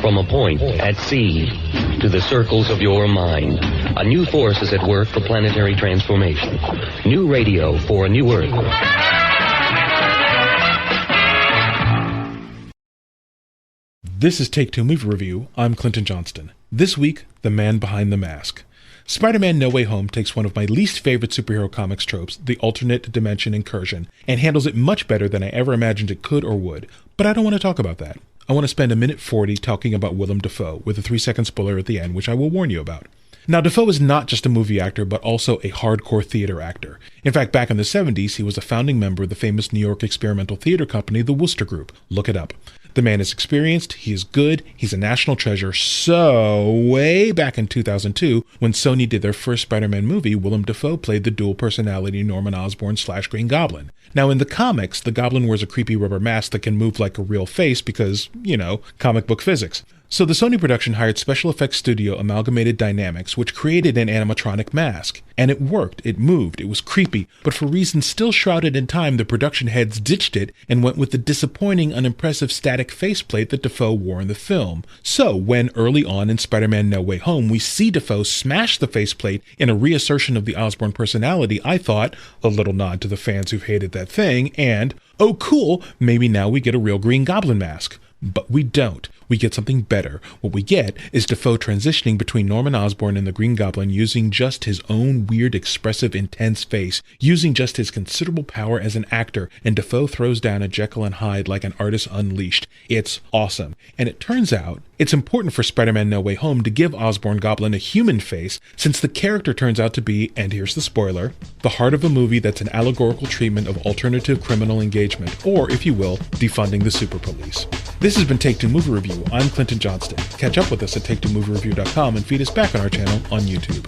K: From a point at sea to the circles of your mind, a new force is at work for planetary transformation. New radio for a new Earth.
L: This is Take Two Movie Review. I'm Clinton Johnston. This week, The Man Behind the Mask. Spider-Man No Way Home takes one of my least favorite superhero comics tropes, the alternate dimension incursion, and handles it much better than I ever imagined it could or would. But I don't want to talk about that. I want to spend a minute 40 talking about Willem Dafoe, with a 3-second spoiler at the end, which I will warn you about. Now, Dafoe is not just a movie actor, but also a hardcore theater actor. In fact, back in the 70s, he was a founding member of the famous New York experimental theater company, the Wooster Group. Look it up. The man is experienced, he is good, he's a national treasure. So, way back in 2002, when Sony did their first Spider-Man movie, Willem Dafoe played the dual-personality Norman Osborn / Green Goblin. Now, in the comics, the Goblin wears a creepy rubber mask that can move like a real face because, comic book physics. So the Sony production hired special effects studio Amalgamated Dynamics, which created an animatronic mask. And it worked, it moved, it was creepy, but for reasons still shrouded in time, the production heads ditched it and went with the disappointing, unimpressive static faceplate that Dafoe wore in the film. So, when early on in Spider-Man No Way Home, we see Dafoe smash the faceplate in a reassertion of the Osborn personality, I thought, a little nod to the fans who've hated that thing, and, oh cool, maybe now we get a real Green Goblin mask. But we don't. We get something better. What we get is Dafoe transitioning between Norman Osborn and the Green Goblin using just his own weird, expressive, intense face, using just his considerable power as an actor, and Dafoe throws down a Jekyll and Hyde like an artist unleashed. It's awesome. And it turns out, it's important for Spider-Man No Way Home to give Osborn Goblin a human face, since the character turns out to be, and here's the spoiler, the heart of a movie that's an allegorical treatment of alternative criminal engagement, or, if you will, defunding the super police. This has been Take Two Movie Review. I'm Clinton Johnston. Catch up with us at TakeTwoMovieReview.com and feed us back on our channel on YouTube.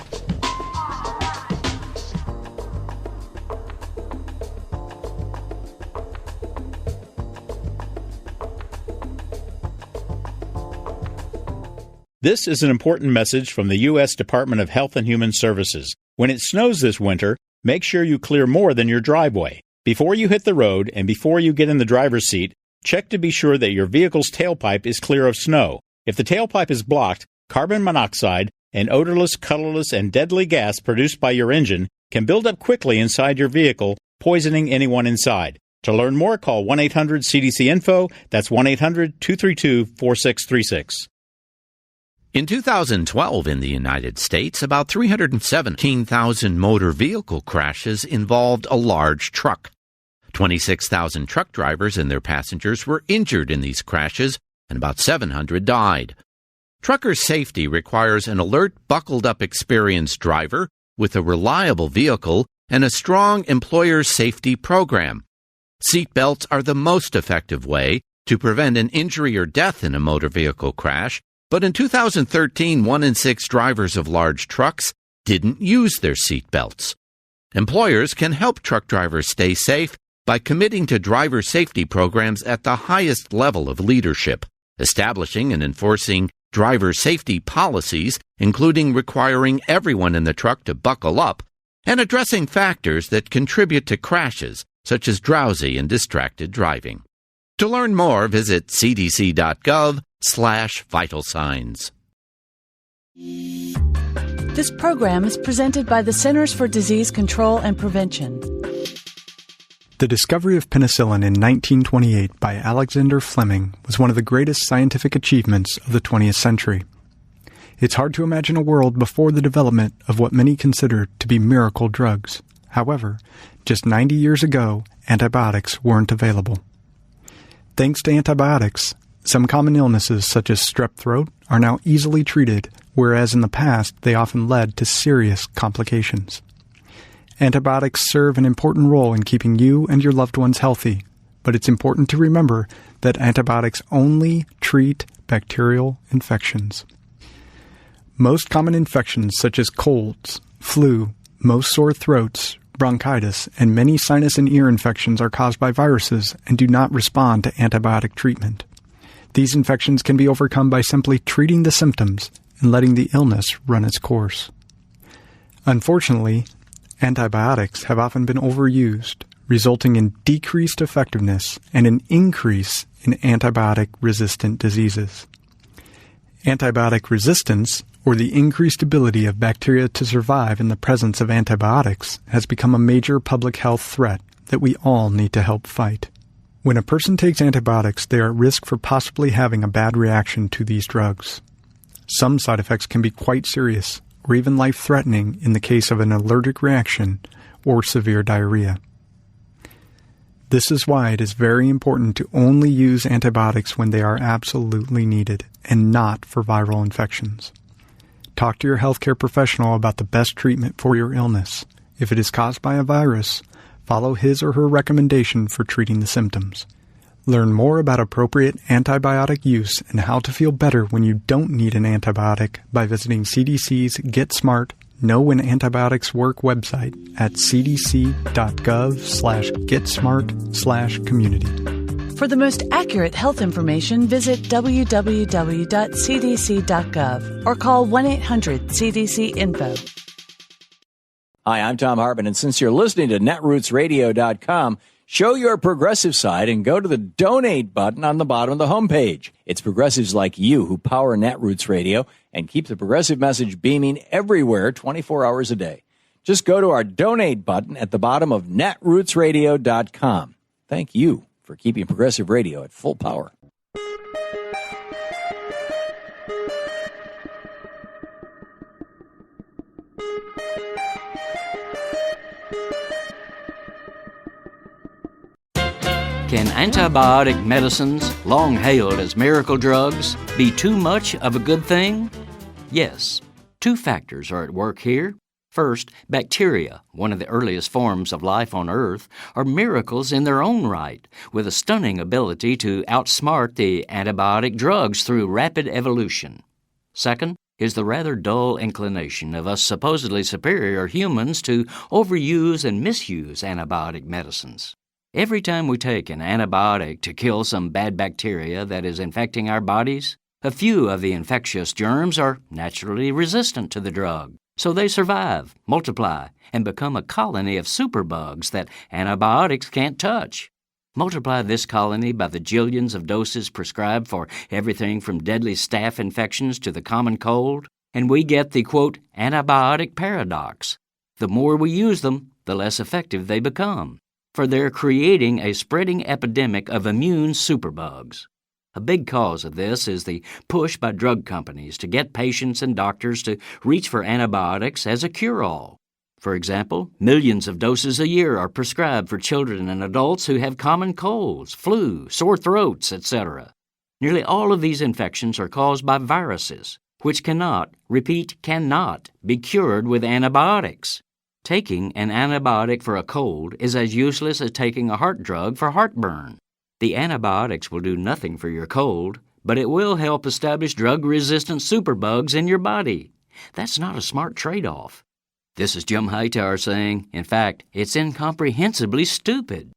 M: This is an important message from the U.S. Department of Health and Human Services. When it snows this winter, make sure you clear more than your driveway. Before you hit the road and before you get in the driver's seat, check to be sure that your vehicle's tailpipe is clear of snow. If the tailpipe is blocked, carbon monoxide, an odorless, colorless, and deadly gas produced by your engine can build up quickly inside your vehicle, poisoning anyone inside. To learn more, call 1-800-CDC-INFO. That's 1-800-232-4636.
N: In 2012 in the United States, about 317,000 motor vehicle crashes involved a large truck. 26,000 truck drivers and their passengers were injured in these crashes, and about 700 died. Trucker safety requires an alert, buckled-up, experienced driver with a reliable vehicle and a strong employer safety program. Seat belts are the most effective way to prevent an injury or death in a motor vehicle crash, but in 2013, 1 in 6 drivers of large trucks didn't use their seat belts. Employers can help truck drivers stay safe by committing to driver safety programs at the highest level of leadership, establishing and enforcing driver safety policies, including requiring everyone in the truck to buckle up, and addressing factors that contribute to crashes, such as drowsy and distracted driving. To learn more, visit cdc.gov/vital signs.
O: This program is presented by the Centers for Disease Control and Prevention.
P: The discovery of penicillin in 1928 by Alexander Fleming was one of the greatest scientific achievements of the 20th century. It's hard to imagine a world before the development of what many consider to be miracle drugs. However, just 90 years ago, antibiotics weren't available. Thanks to antibiotics, some common illnesses such as strep throat are now easily treated, whereas in the past they often led to serious complications. Antibiotics serve an important role in keeping you and your loved ones healthy, but it's important to remember that antibiotics only treat bacterial infections. Most common infections such as colds, flu, most sore throats, bronchitis, and many sinus and ear infections are caused by viruses and do not respond to antibiotic treatment. These infections can be overcome by simply treating the symptoms and letting the illness run its course. Unfortunately, antibiotics have often been overused, resulting in decreased effectiveness and an increase in antibiotic-resistant diseases. Antibiotic resistance, or the increased ability of bacteria to survive in the presence of antibiotics, has become a major public health threat that we all need to help fight. When a person takes antibiotics, they are at risk for possibly having a bad reaction to these drugs. Some side effects can be quite serious, or even life-threatening in the case of an allergic reaction or severe diarrhea. This is why it is very important to only use antibiotics when they are absolutely needed, and not for viral infections. Talk to your healthcare professional about the best treatment for your illness. If it is caused by a virus, follow his or her recommendation for treating the symptoms. Learn more about appropriate antibiotic use and how to feel better when you don't need an antibiotic by visiting CDC's Get Smart, Know When Antibiotics Work website at cdc.gov/getsmart/community.
O: For the most accurate health information, visit www.cdc.gov or call 1-800-CDC-INFO.
Q: Hi, I'm Tom Hartman, and since you're listening to netrootsradio.com, show your progressive side and go to the donate button on the bottom of the homepage. It's progressives like you who power Netroots Radio and keep the progressive message beaming everywhere 24 hours a day. Just go to our donate button at the bottom of netrootsradio.com. Thank you for keeping progressive radio at full power.
R: Can antibiotic medicines, long hailed as miracle drugs, be too much of a good thing? Yes. Two factors are at work here. First, bacteria, one of the earliest forms of life on Earth, are miracles in their own right, with a stunning ability to outsmart the antibiotic drugs through rapid evolution. Second is the rather dull inclination of us supposedly superior humans to overuse and misuse antibiotic medicines. Every time we take an antibiotic to kill some bad bacteria that is infecting our bodies, a few of the infectious germs are naturally resistant to the drug. So they survive, multiply, and become a colony of superbugs that antibiotics can't touch. Multiply this colony by the jillions of doses prescribed for everything from deadly staph infections to the common cold, and we get the, quote, antibiotic paradox. The more we use them, the less effective they become, for they're creating a spreading epidemic of immune superbugs. A big cause of this is the push by drug companies to get patients and doctors to reach for antibiotics as a cure-all. For example, millions of doses a year are prescribed for children and adults who have common colds, flu, sore throats, etc. Nearly all of these infections are caused by viruses, which cannot be cured with antibiotics. Taking an antibiotic for a cold is as useless as taking a heart drug for heartburn. The antibiotics will do nothing for your cold, but it will help establish drug-resistant superbugs in your body. That's not a smart trade-off. This is Jim Hightower saying, in fact, it's incomprehensibly stupid.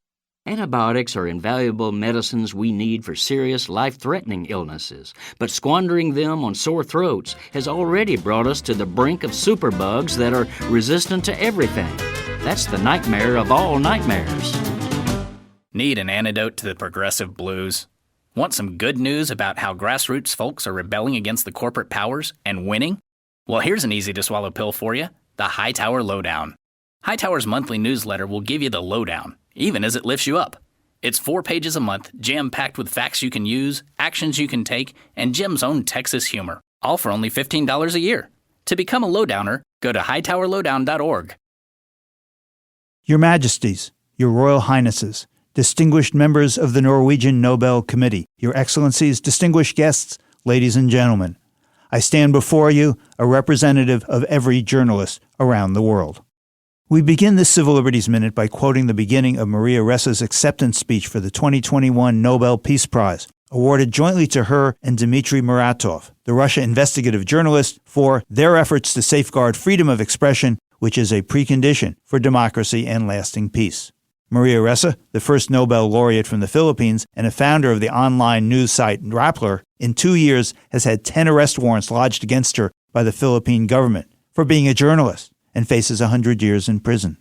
R: Antibiotics are invaluable medicines we need for serious, life-threatening illnesses, but squandering them on sore throats has already brought us to the brink of superbugs that are resistant to everything. That's the nightmare of all nightmares.
S: Need an antidote to the progressive blues? Want some good news about how grassroots folks are rebelling against the corporate powers and winning? Well, here's an easy-to-swallow pill for you, the Hightower Lowdown. Hightower's monthly newsletter will give you the lowdown, even as it lifts you up. It's 4 pages a month, jam-packed with facts you can use, actions you can take, and Jim's own Texas humor, all for only $15 a year. To become a lowdowner, go to hightowerlowdown.org.
T: Your Majesties, Your Royal Highnesses, distinguished members of the Norwegian Nobel Committee, Your Excellencies, distinguished guests, ladies and gentlemen, I stand before you, a representative of every journalist around the world. We begin this Civil Liberties Minute by quoting the beginning of Maria Ressa's acceptance speech for the 2021 Nobel Peace Prize, awarded jointly to her and Dmitry Muratov, the Russia investigative journalist, for their efforts to safeguard freedom of expression, which is a precondition for democracy and lasting peace. Maria Ressa, the first Nobel laureate from the Philippines and a founder of the online news site Rappler, in 2 years has had 10 arrest warrants lodged against her by the Philippine government for being a journalist, and faces 100 years in prison.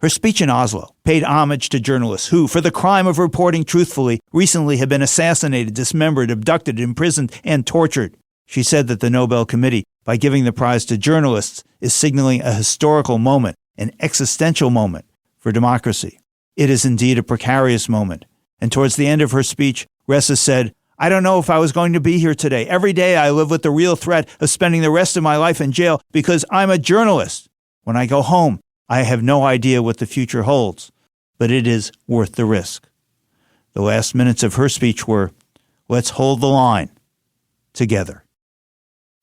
T: Her speech in Oslo paid homage to journalists who, for the crime of reporting truthfully, recently have been assassinated, dismembered, abducted, imprisoned, and tortured. She said that the Nobel Committee, by giving the prize to journalists, is signaling a historical moment, an existential moment for democracy. It is indeed a precarious moment. And towards the end of her speech, Ressa said, "I don't know if I was going to be here today. Every day I live with the real threat of spending the rest of my life in jail because I'm a journalist. When I go home, I have no idea what the future holds, but it is worth the risk." The last minutes of her speech were, "Let's hold the line together."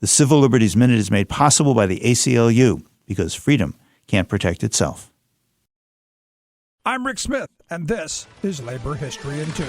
T: The Civil Liberties Minute is made possible by the ACLU because freedom can't protect itself.
U: I'm Rick Smith, and this is Labor History in 2.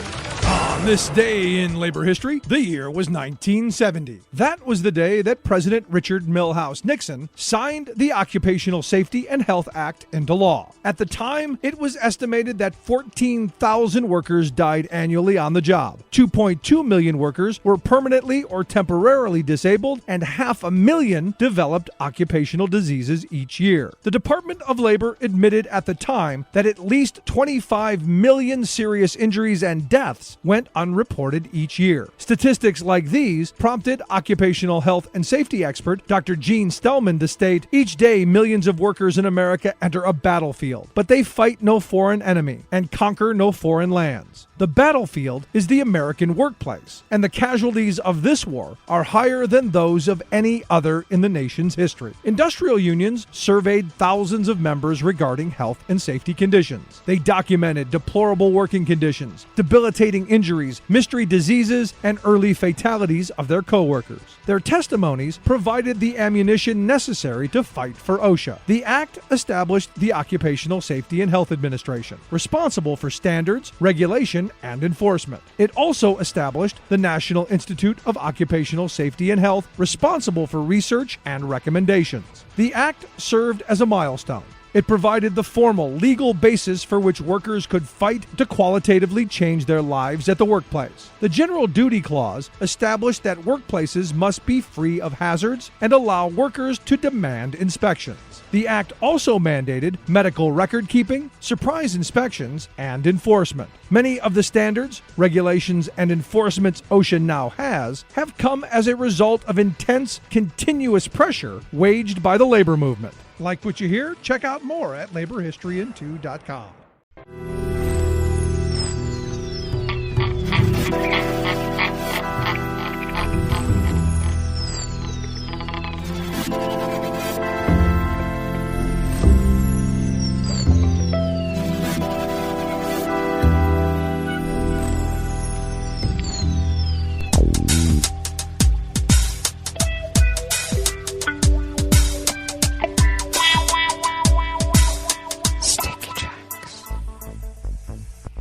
U: On this day in labor history, the year was 1970. That was the day that President Richard Milhous Nixon signed the Occupational Safety and Health Act into law. At the time, it was estimated that 14,000 workers died annually on the job. 2.2 million workers were permanently or temporarily disabled, and 500,000 developed occupational diseases each year. The Department of Labor admitted at the time that at least 25 million serious injuries and deaths went unreported each year. Statistics like these prompted occupational health and safety expert Dr. Gene Stellman to state, "Each day millions of workers in America enter a battlefield, but they fight no foreign enemy and conquer no foreign lands. The battlefield is the American workplace, and the casualties of this war are higher than those of any other in the nation's history." Industrial unions surveyed thousands of members regarding health and safety conditions. They documented deplorable working conditions, debilitating injuries, mystery diseases, and early fatalities of their coworkers. Their testimonies provided the ammunition necessary to fight for OSHA. The act established the Occupational Safety and Health Administration, responsible for standards, regulation, and enforcement. It also established the National Institute of Occupational Safety and Health, responsible for research and recommendations. The act served as a milestone. It provided the formal legal basis for which workers could fight to qualitatively change their lives at the workplace. The General Duty Clause established that workplaces must be free of hazards and allow workers to demand inspections. The act also mandated medical record keeping, surprise inspections, and enforcement. Many of the standards, regulations, and enforcements OSHA now has have come as a result of intense, continuous pressure waged by the labor movement. Like what you hear? Check out more at laborhistoryin2.com.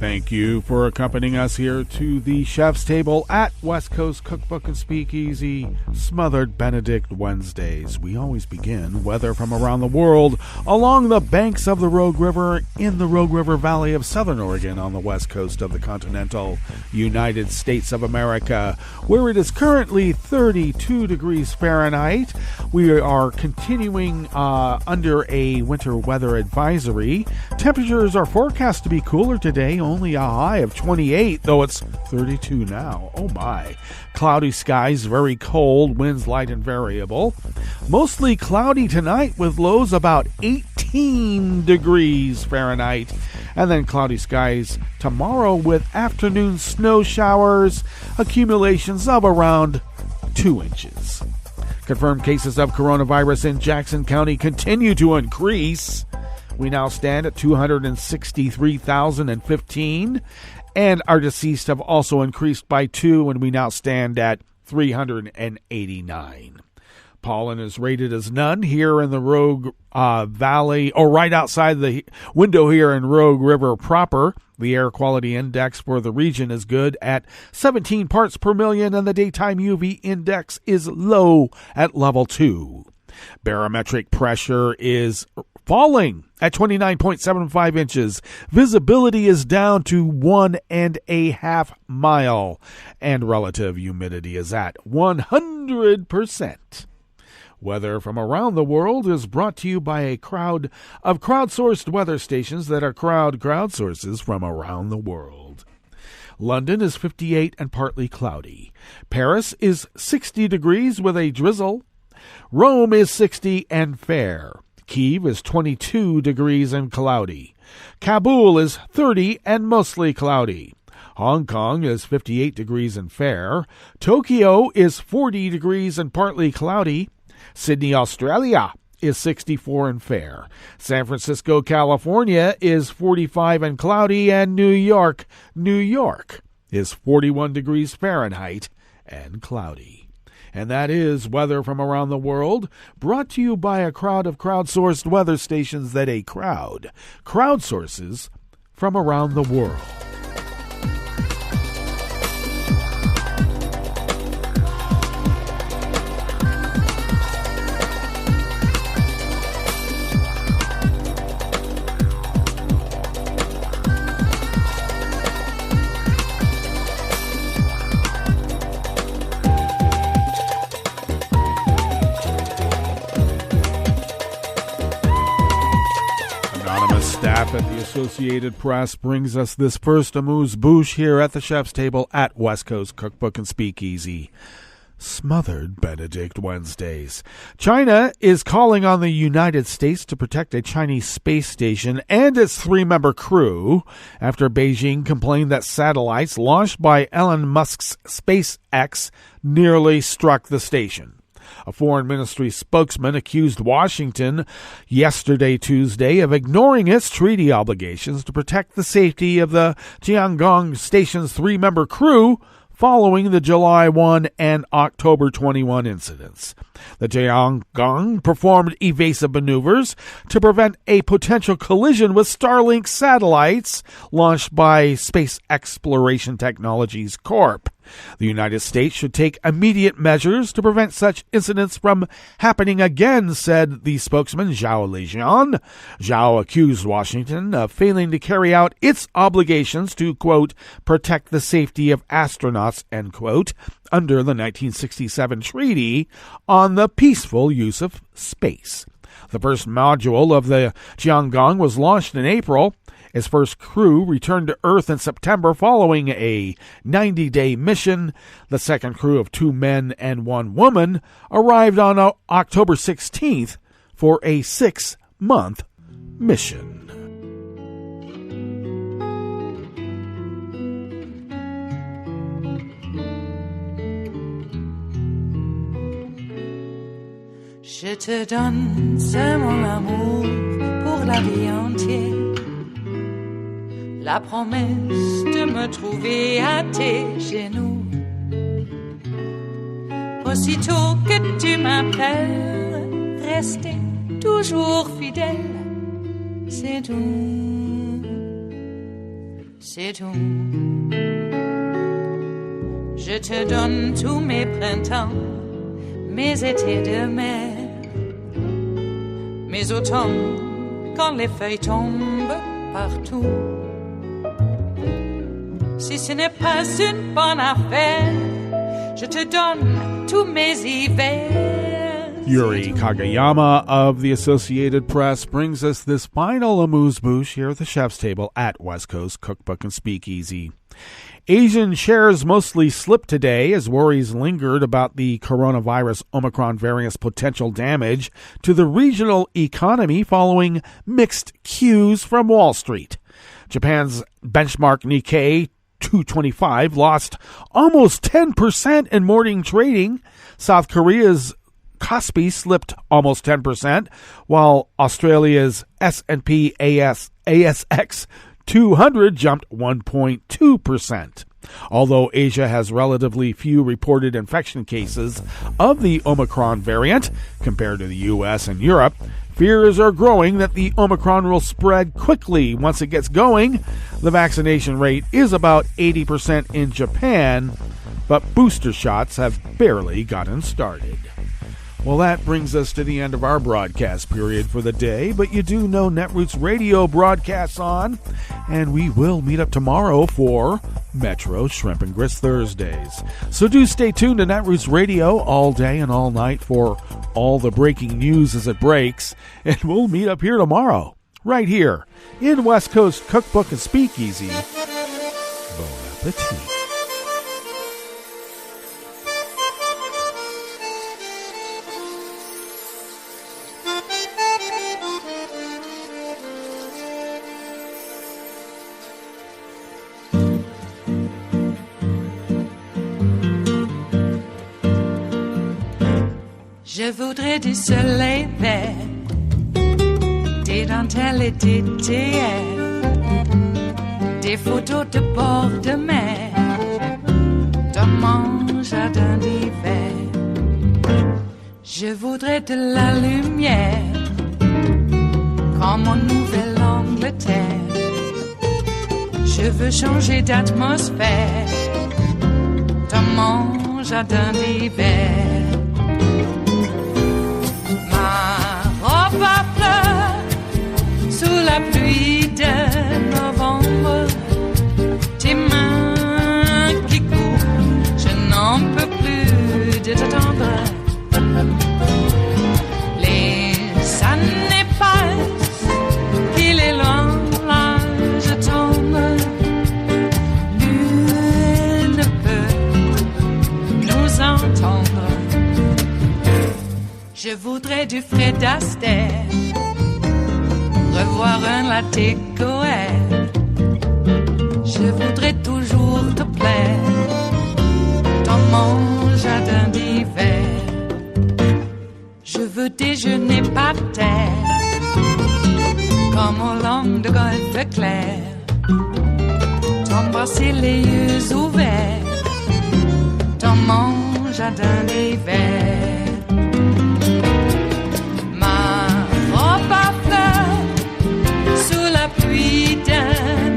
I: Thank you for accompanying us here to the Chef's Table at West Coast Cookbook and Speakeasy, Smothered Benedict Wednesdays. We always begin weather from around the world along the banks of the Rogue River in the Rogue River Valley of Southern Oregon on the west coast of the continental United States of America, where it is currently 32 degrees Fahrenheit. We are continuing under a winter weather advisory. Temperatures are forecast to be cooler today, only only a high of 28, though it's 32 now. Oh my. Cloudy skies, very cold, winds light and variable. Mostly cloudy tonight with lows about 18 degrees Fahrenheit. And then cloudy skies tomorrow with afternoon snow showers, accumulations of around 2 inches. Confirmed cases of coronavirus in Jackson County continue to increase. We now stand at 263,015, and our deceased have also increased by 2, and we now stand at 389. Pollen is rated as none here in the Rogue Valley, or right outside the window here in Rogue River proper. The air quality index for the region is good at 17 parts per million, and the daytime UV index is low at level 2. Barometric pressure is falling at 29.75 inches. Visibility is down to 1.5 miles, and relative humidity is at 100%. Weather from around the world is brought to you by a crowd of crowdsourced weather stations that are crowdsources from around the world. London is 58 and partly cloudy. Paris is 60 degrees with a drizzle. Rome is 60 and fair. Kyiv is 22 degrees and cloudy. Kabul is 30 and mostly cloudy. Hong Kong is 58 degrees and fair. Tokyo is 40 degrees and partly cloudy. Sydney, Australia is 64 and fair. San Francisco, California is 45 and cloudy. And New York is 41 degrees Fahrenheit and cloudy. And that is weather from around the world, brought to you by a crowd of crowdsourced weather stations that a crowd crowdsources from around the world. Staff at the Associated Press brings us this first amuse-bouche here at the chef's table at West Coast Cookbook and Speakeasy. Smothered Benedict Wednesdays. China is calling on the United States to protect a Chinese space station and its 3-member crew after Beijing complained that satellites launched by Elon Musk's SpaceX nearly struck the station. A foreign ministry spokesman accused Washington yesterday, Tuesday, of ignoring its treaty obligations to protect the safety of the Tiangong station's 3-member crew following the July 1 and October 21 incidents. The Tiangong performed evasive maneuvers to prevent a potential collision with Starlink satellites launched by Space Exploration Technologies Corp. The United States should take immediate measures to prevent such incidents from happening again, said the spokesman Zhao Lijian. Zhao accused Washington of failing to carry out its obligations to, quote, protect the safety of astronauts, end quote, under the 1967 Treaty on the Peaceful Use of Space. The first module of the Tiangong was launched in April. Its first crew returned to Earth in September following a 90-day mission. The second crew of 2 men and 1 woman arrived on October 16th for a 6-month mission.
B: Je te donne ce mon amour pour la vie entière. La promesse de me trouver à tes genoux. Aussitôt que tu m'appelles, rester toujours fidèle. C'est tout, c'est tout. Je te donne tous mes printemps, mes étés de mer, mes automnes quand les feuilles tombent partout. Si ce n'est pas une bonne affaire, je te donne tous mes hivers
I: Yuri Kagayama of the Associated Press brings us this final amuse-bouche here at the Chef's Table at West Coast Cookbook and Speakeasy. Asian shares mostly slipped today as worries lingered about the coronavirus Omicron variant's potential damage to the regional economy following mixed cues from Wall Street. Japan's benchmark Nikkei 225 lost almost 10% in morning trading. South Korea's Kospi slipped almost 10%, while Australia's S&P ASX 200 jumped 1.2%. Although Asia has relatively few reported infection cases of the Omicron variant compared to the US and Europe, fears are growing that the Omicron will spread quickly once it gets going. The vaccination rate is about 80% in Japan, but booster shots have barely gotten started. Well, that brings us to the end of our broadcast period for the day, but you do know Netroots Radio broadcasts on, and we will meet up tomorrow for Metro Shrimp and Grits Thursdays. So do stay tuned to Netroots Radio all day and all night for all the breaking news as it breaks, and we'll meet up here tomorrow, right here in West Coast Cookbook and Speakeasy. Bon appetit.
B: Je voudrais du soleil vert, des dentelles et des théières, des photos de bord de mer, dans mon jardin d'hiver. Je voudrais de la lumière, comme en Nouvelle-Angleterre. Je veux changer d'atmosphère, dans mon jardin d'hiver. Robe à fleurs, sous la pluie de novembre, tes mains qui courent, je n'en peux plus de t'attendre. Les années passent, qu'il est loin l'âge tombe, nul ne peut nous entendre. Je voudrais du Fred Astaire, revoir un latte Goël. Je voudrais toujours te plaire dans mon jardin d'hiver. Je veux déjeuner par terre, comme au long de golfe clair, t'embrasser les yeux ouverts dans mon jardin d'hiver. Pluie de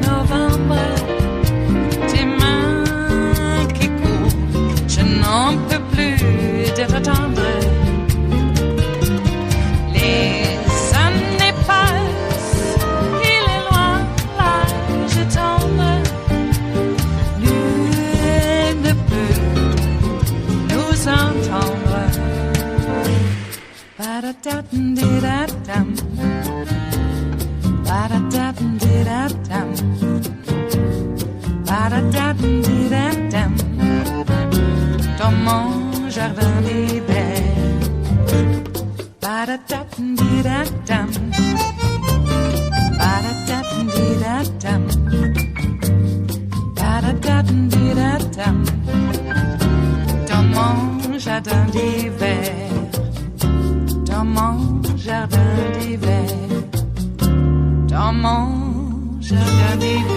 B: novembre, tes mains qui courent, je n'en peux plus de t'attendre. Les années passent, il est loin l'âge tombe, nul ne peut nous entendre. Ba-da-da-dum-di-da-dum. Ba-da-da-dum-di-da-dum. Ba-da-da-dum-di-da-dum. Dans mon jardin d'hiver. Ba-da-da-dum-di-da-dum. Ba-da-da-dum-di-da-dum. Ba-da-da-dum-di-da-dum. Dans mon jardin d'hiver. Dans mon jardin d'hiver. Dans mon jardin d'hiver.